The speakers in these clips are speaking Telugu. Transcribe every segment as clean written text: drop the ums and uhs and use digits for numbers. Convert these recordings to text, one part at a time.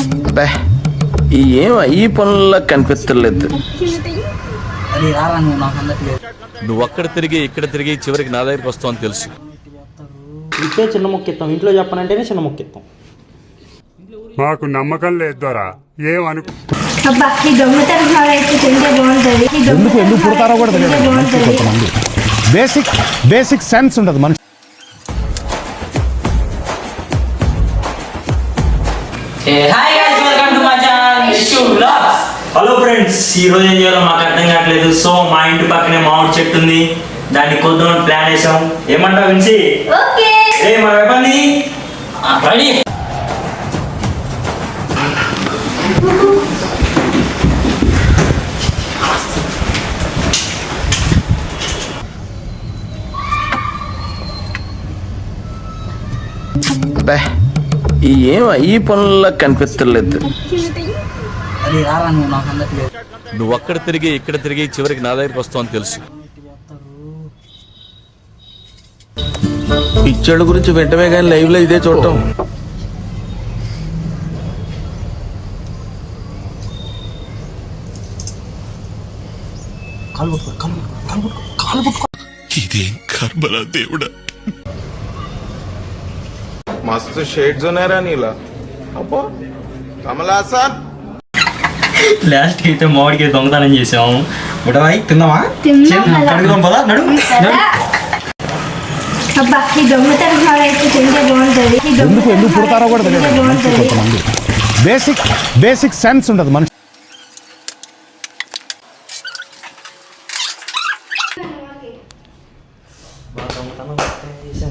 అబ్బే ఏం ఈ పనుల్లో కనిపించలేదు. నువ్వు అక్కడ తిరిగి ఇక్కడ తిరిగి చివరికి నా దగ్గరికి వస్తావు అని తెలుసు. ఇట్టే చిన్న మొక్కిస్తాం, ఇంట్లో చెప్పనంటేనే చిన్న మొక్కిస్తాం. మాకు నమ్మకం లేదు దొరా, ఏమనుకో. ఎందుకు పుడతారో కూడా తెలియదు కొంతమంది. బేసిక్ సెన్స్ ఉండదు మనిషి. హలో ఫ్రెండ్స్, ఈ రోజు ఏం చేయాలో మాకు అర్థం కావట్లేదు. సో మా ఇంటి పక్కనే మామిడి చెట్టు ఉంది, దాన్ని కొద్దాం ప్లాన్ వేసాం. ఏమంటావు విన్సి? మన వెపండి రెడీ. అబ్బే ఏం ఈ పనుల్లో కనిపించలేదు. నువ్వు అక్కడ తిరిగి ఇక్కడ తిరిగి చివరికి నా దగ్గరికి వస్తావు అని తెలుసు. పిచ్చోళ్ళ గురించి వెంటనే కానీ లైవ్ లో ఇదే చూడటం. ఇదేం కర్మలా దేవుడా. మస్తు షేడ్స్ ఉన్నారా నీలా. అబ్బో కమలాసన్. లాస్ట్ అయితే మామిడికి దొంగతనం చేసాము. బుడవాయి తిందామా? కడుగుదాం పదా. నడు ఎందుకు పుడతారో కూడా తెలియదు కొంతమంది. బేసిక్ సెన్స్ ఉండదు మనిషి.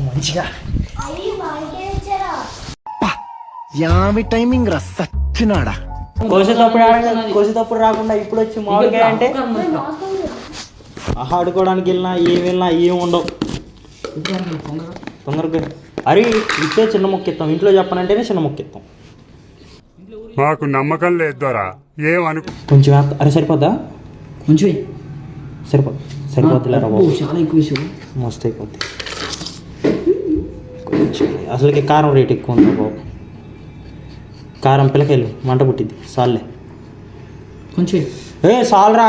మంచిగా యామి టైమింగ్ రా సచ్చినాడా. కోసేటప్పుడు రాకుండా ఇప్పుడు వచ్చి మామిడికాయ అంటే ఆడుకోవడానికి వెళ్ళినా ఏం ఉండవు. తొందరగా అరే ఇట్టే చిన్న మొక్కిస్తాం, ఇంట్లో చెప్పనంటేనే చిన్న మొక్కిస్తాం. మాకు నమ్మకం లేదు దొరా, ఏమనుకో. కొంచెం అరే సరిపోద్దా? కొంచెం సరిపోద్ది లేరా బాబు, చాలా ఎక్కువ మస్తు అయిపోద్ది. కొంచెం అసలుకి కారం రేట్ ఎక్కువ ఉంది బాబు. కారం పిల్లకాయలు మంట పుట్టింది. సాల్లే కొంచెం సాల్రా.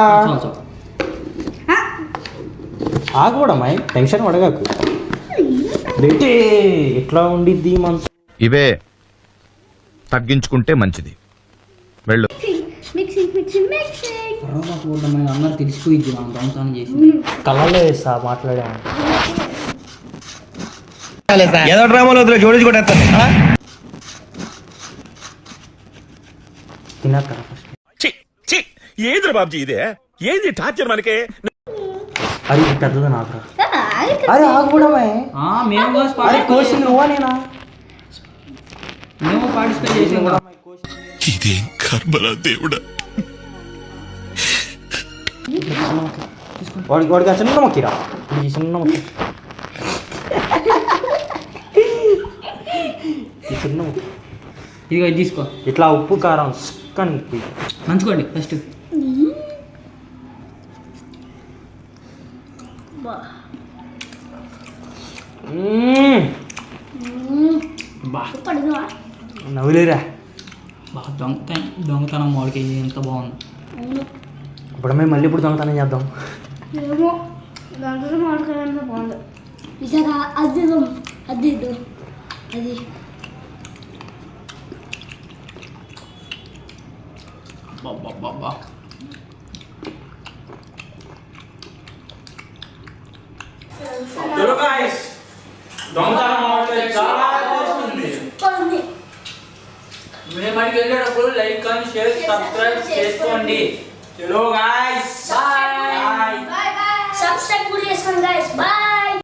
ఆగకూడమ్మాయి, టెన్షన్ పడగాకు. రేటే ఎట్లా ఉండిద్ది మన ఇవే తగ్గించుకుంటే మంచిది. వెళ్ళు. అందరు తెలిసిపోయింది మనం దొంగతనం చేసి. కళ్ళలో వేస్తా మాట్లాడాము. ఏదో డ్రామాలో జోడించి కూడా తిన్నాక ఫస్ట్ ఏంద్ర బాబుజీ ఇదే, ఏంది టార్చర్ మనకే. అది పెద్దది నాకు. అరే ఆగకూడమే. కోసి నువ్వా నేనా? మేము పార్టిసిపేట్ చేసాం. ఇదేం కర్మలా దేవుడా. వాడికి చిన్న మొక్కిరా, చిన్న మొక్కి, చిన్న మొక్కి. ఇదిగో ఇది తీసుకో. ఇట్లా ఉప్పు కారం కానీ మంచుకోండి ఫస్ట్. నవ్వులేరా. బాగా దొంగతనం మామిడికాయ ఎంత బాగుంది. ఇప్పుడు మేము మళ్ళీ ఇప్పుడు దొంగతనం చేద్దాం. బాబా మేము అడిగి వెళ్ళేటప్పుడు లైక్ కానీ షేర్ సబ్స్క్రైబ్ చేసుకోండి. చలో గాయ్స్, బాయ్. సబ్స్క్రైబ్ కూడా చేసుకోండి గాయ్స్. బాయ్.